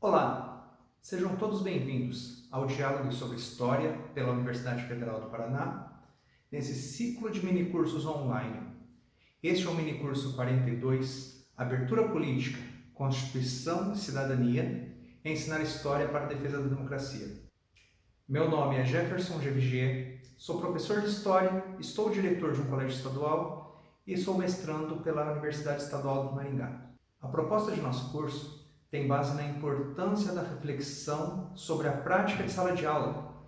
Olá, sejam todos bem-vindos ao Diálogo sobre História pela Universidade Federal do Paraná, nesse ciclo de minicursos online. Este é o minicurso 42, Abertura Política, Constituição e Cidadania, Ensinar História para a Defesa da Democracia. Meu nome é Jefferson G. Vigier, sou professor de História, estou diretor de um colégio estadual e sou mestrando pela Universidade Estadual do Maringá. A proposta de nosso curso tem base na importância da reflexão sobre a prática de sala de aula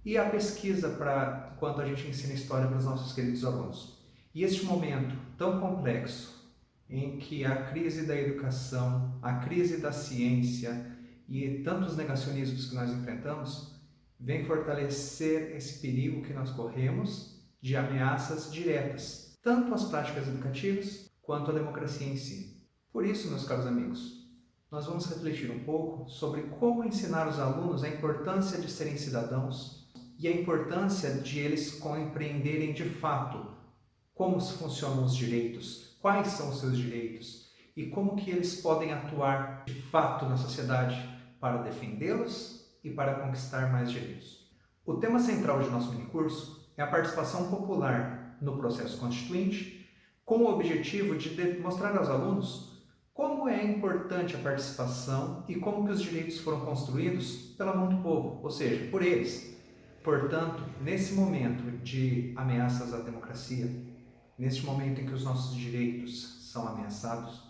e a pesquisa para quanto a gente ensina história para os nossos queridos alunos. E este momento tão complexo, em que a crise da educação, a crise da ciência e tantos negacionismos que nós enfrentamos, vem fortalecer esse perigo que nós corremos de ameaças diretas, tanto às práticas educativas quanto à democracia em si. Por isso, meus caros amigos, nós vamos refletir um pouco sobre como ensinar os alunos a importância de serem cidadãos e a importância de eles compreenderem de fato como funcionam os direitos, quais são os seus direitos e como que eles podem atuar de fato na sociedade para defendê-los e para conquistar mais direitos. O tema central de nosso minicurso é a participação popular no processo constituinte, com o objetivo de demonstrar aos alunos como é importante a participação e como que os direitos foram construídos pela mão do povo, ou seja, por eles. Portanto, nesse momento de ameaças à democracia, neste momento em que os nossos direitos são ameaçados,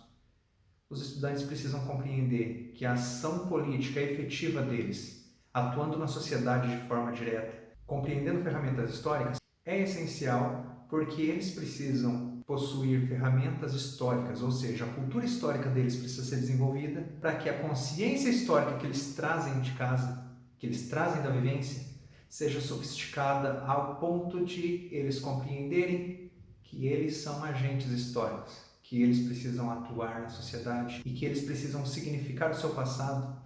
os estudantes precisam compreender que a ação política efetiva deles, atuando na sociedade de forma direta, compreendendo ferramentas históricas, é essencial porque eles precisam possuir ferramentas históricas, ou seja, a cultura histórica deles precisa ser desenvolvida para que a consciência histórica que eles trazem de casa, que eles trazem da vivência, seja sofisticada ao ponto de eles compreenderem que eles são agentes históricos, que eles precisam atuar na sociedade e que eles precisam significar o seu passado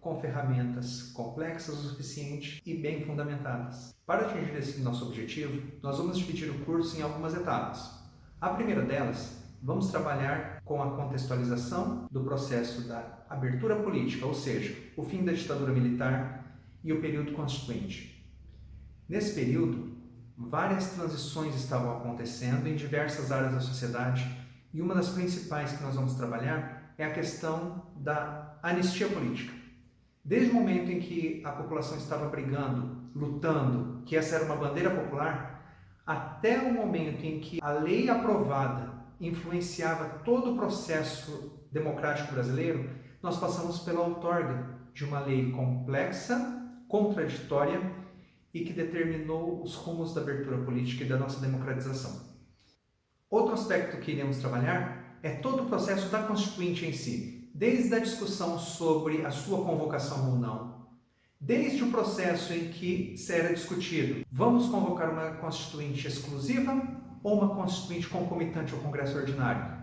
com ferramentas complexas o suficiente e bem fundamentadas. Para atingir esse nosso objetivo, nós vamos dividir o curso em algumas etapas. A primeira delas, vamos trabalhar com a contextualização do processo da abertura política, ou seja, o fim da ditadura militar e o período constituinte. Nesse período, várias transições estavam acontecendo em diversas áreas da sociedade e uma das principais que nós vamos trabalhar é a questão da anistia política. Desde o momento em que a população estava brigando, lutando, que essa era uma bandeira popular, até o momento em que a lei aprovada influenciava todo o processo democrático brasileiro, nós passamos pela outorga de uma lei complexa, contraditória e que determinou os rumos da abertura política e da nossa democratização. Outro aspecto que iremos trabalhar é todo o processo da Constituinte em si, desde a discussão sobre a sua convocação ou não, desde o processo em que será discutido, vamos convocar uma Constituinte exclusiva ou uma Constituinte concomitante ao Congresso Ordinário?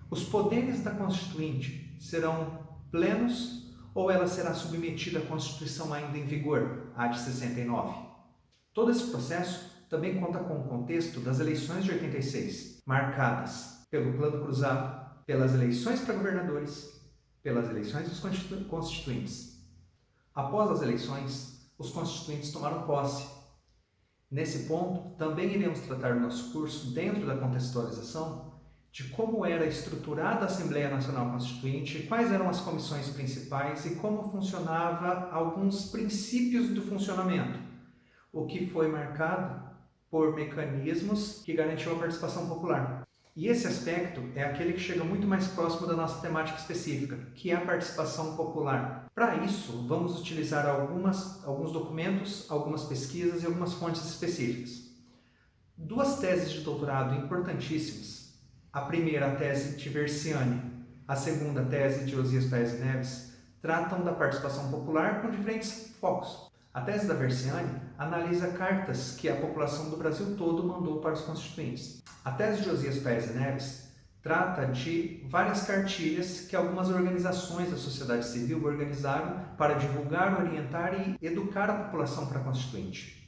Os poderes da Constituinte serão plenos ou ela será submetida à Constituição ainda em vigor, a de 69? Todo esse processo também conta com o contexto das eleições de 86, marcadas pelo Plano Cruzado, pelas eleições para governadores, pelas eleições dos constituintes. Após as eleições, os constituintes tomaram posse. Nesse ponto, também iremos tratar no nosso curso, dentro da contextualização, de como era estruturada a Assembleia Nacional Constituinte, quais eram as comissões principais e como funcionava alguns princípios do funcionamento, o que foi marcado por mecanismos que garantiam a participação popular. E esse aspecto é aquele que chega muito mais próximo da nossa temática específica, que é a participação popular. Para isso, vamos utilizar alguns documentos, algumas pesquisas e algumas fontes específicas. Duas teses de doutorado importantíssimas. A primeira, a tese de Versiani, a segunda, a tese de Osias Paes e Neves, tratam da participação popular com diferentes focos. A tese da Versiani analisa cartas que a população do Brasil todo mandou para os constituintes. A tese de Osias Paes e Neves trata de várias cartilhas que algumas organizações da sociedade civil organizaram para divulgar, orientar e educar a população para a Constituinte.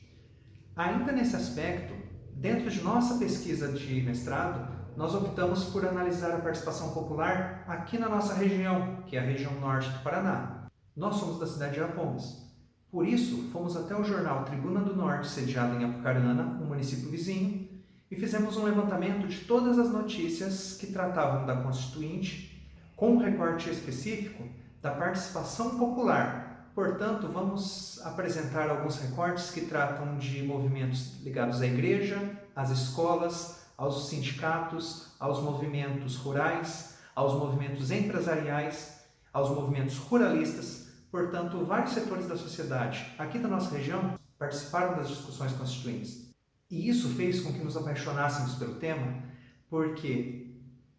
Ainda nesse aspecto, dentro de nossa pesquisa de mestrado, nós optamos por analisar a participação popular aqui na nossa região, que é a região norte do Paraná. Nós somos da cidade de Arapongas. Por isso, fomos até o jornal Tribuna do Norte, sediado em Apucarana, um município vizinho, e fizemos um levantamento de todas as notícias que tratavam da Constituinte, com um recorte específico da participação popular. Portanto, vamos apresentar alguns recortes que tratam de movimentos ligados à igreja, às escolas, aos sindicatos, aos movimentos rurais, aos movimentos empresariais, aos movimentos ruralistas. Portanto, vários setores da sociedade aqui da nossa região participaram das discussões constituintes. E isso fez com que nos apaixonássemos pelo tema, porque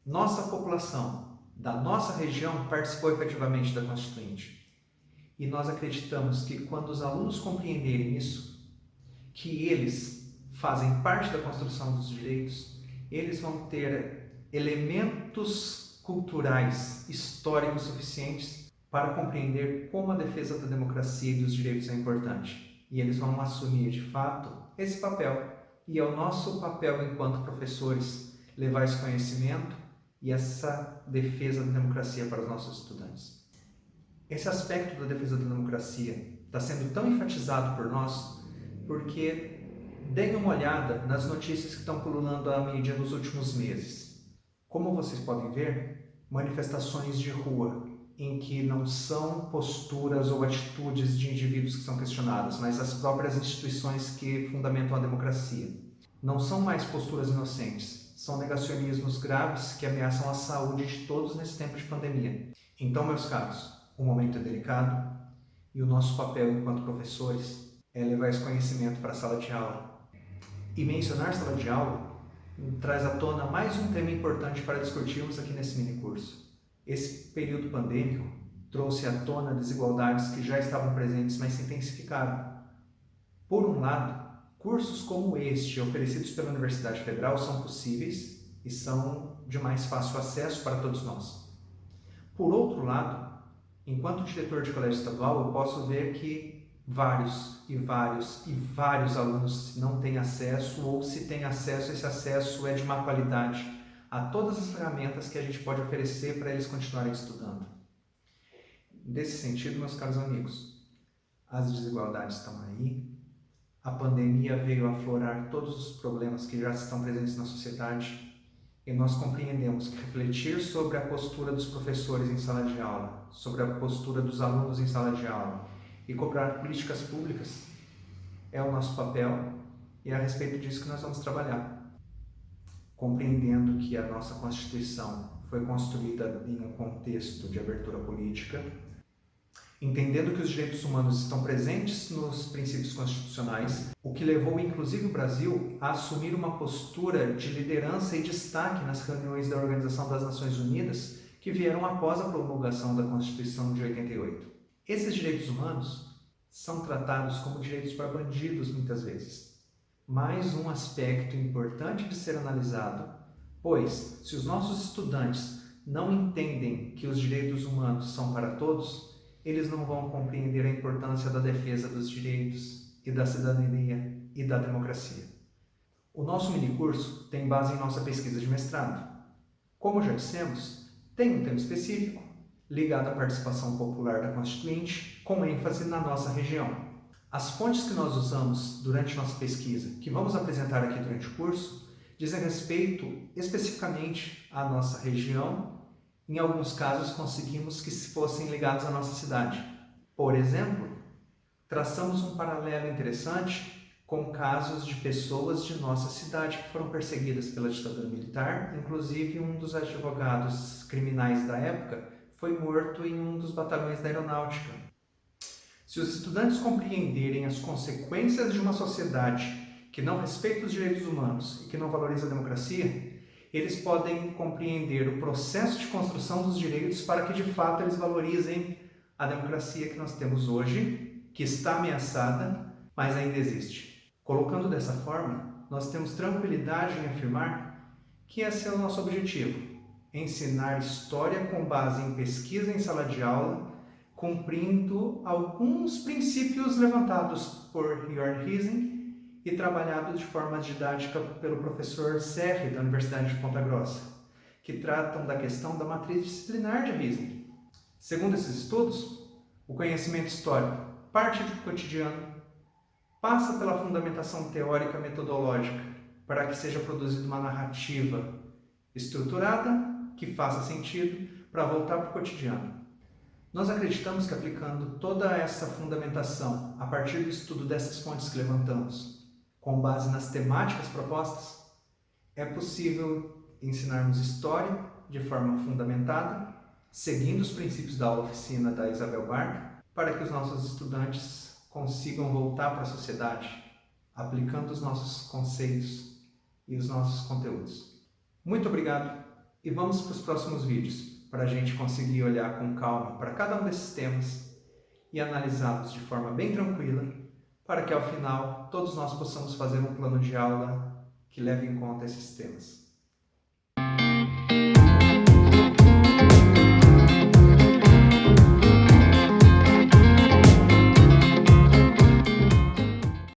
nossa população da nossa região participou efetivamente da Constituinte. E nós acreditamos que quando os alunos compreenderem isso, que eles fazem parte da construção dos direitos, eles vão ter elementos culturais, históricos suficientes para compreender como a defesa da democracia e dos direitos é importante. E eles vão assumir, de fato, esse papel. E é o nosso papel enquanto professores levar esse conhecimento e essa defesa da democracia para os nossos estudantes. Esse aspecto da defesa da democracia está sendo tão enfatizado por nós porque deem uma olhada nas notícias que estão pululando a mídia nos últimos meses. Como vocês podem ver, manifestações de rua em que não são posturas ou atitudes de indivíduos que são questionadas, mas as próprias instituições que fundamentam a democracia. Não são mais posturas inocentes, são negacionismos graves que ameaçam a saúde de todos nesse tempo de pandemia. Então, meus caros, o momento é delicado e o nosso papel enquanto professores é levar esse conhecimento para a sala de aula. E mencionar sala de aula traz à tona mais um tema importante para discutirmos aqui nesse minicurso. Esse período pandêmico trouxe à tona desigualdades que já estavam presentes, mas se intensificaram. Por um lado, cursos como este, oferecidos pela Universidade Federal, são possíveis e são de mais fácil acesso para todos nós. Por outro lado, enquanto diretor de colégio estadual, eu posso ver que vários alunos não têm acesso, ou se têm acesso, esse acesso é de má qualidade a todas as ferramentas que a gente pode oferecer para eles continuarem estudando. Nesse sentido, meus caros amigos, as desigualdades estão aí, a pandemia veio aflorar todos os problemas que já estão presentes na sociedade e nós compreendemos que refletir sobre a postura dos professores em sala de aula, sobre a postura dos alunos em sala de aula e cobrar políticas públicas é o nosso papel e é a respeito disso que nós vamos trabalhar. Compreendendo que a nossa Constituição foi construída em um contexto de abertura política, entendendo que os direitos humanos estão presentes nos princípios constitucionais, o que levou inclusive o Brasil a assumir uma postura de liderança e destaque nas reuniões da Organização das Nações Unidas que vieram após a promulgação da Constituição de 88. Esses direitos humanos são tratados como direitos para bandidos muitas vezes. Mais um aspecto importante de ser analisado, pois se os nossos estudantes não entendem que os direitos humanos são para todos, eles não vão compreender a importância da defesa dos direitos e da cidadania e da democracia. O nosso minicurso tem base em nossa pesquisa de mestrado. Como já dissemos, tem um tema específico ligado à participação popular da Constituinte, com ênfase na nossa região. As fontes que nós usamos durante nossa pesquisa, que vamos apresentar aqui durante o curso, dizem respeito especificamente à nossa região. Em alguns casos, conseguimos que fossem ligados à nossa cidade. Por exemplo, traçamos um paralelo interessante com casos de pessoas de nossa cidade que foram perseguidas pela ditadura militar. Inclusive, um dos advogados criminais da época foi morto em um dos batalhões da aeronáutica. Se os estudantes compreenderem as consequências de uma sociedade que não respeita os direitos humanos e que não valoriza a democracia, eles podem compreender o processo de construção dos direitos para que, de fato, eles valorizem a democracia que nós temos hoje, que está ameaçada, mas ainda existe. Colocando dessa forma, nós temos tranquilidade em afirmar que esse é o nosso objetivo, ensinar história com base em pesquisa em sala de aula, cumprindo alguns princípios levantados por Jörn Ising e trabalhados de forma didática pelo professor Serri, da Universidade de Ponta Grossa, que tratam da questão da matriz disciplinar de Ising. Segundo esses estudos, o conhecimento histórico parte do cotidiano, passa pela fundamentação teórica metodológica para que seja produzida uma narrativa estruturada que faça sentido para voltar para o cotidiano. Nós acreditamos que aplicando toda essa fundamentação a partir do estudo dessas fontes que levantamos, com base nas temáticas propostas, é possível ensinarmos história de forma fundamentada, seguindo os princípios da aula oficina da Isabel Barca, para que os nossos estudantes consigam voltar para a sociedade, aplicando os nossos conceitos e os nossos conteúdos. Muito obrigado e vamos para os próximos vídeos, para a gente conseguir olhar com calma para cada um desses temas e analisá-los de forma bem tranquila, para que ao final todos nós possamos fazer um plano de aula que leve em conta esses temas.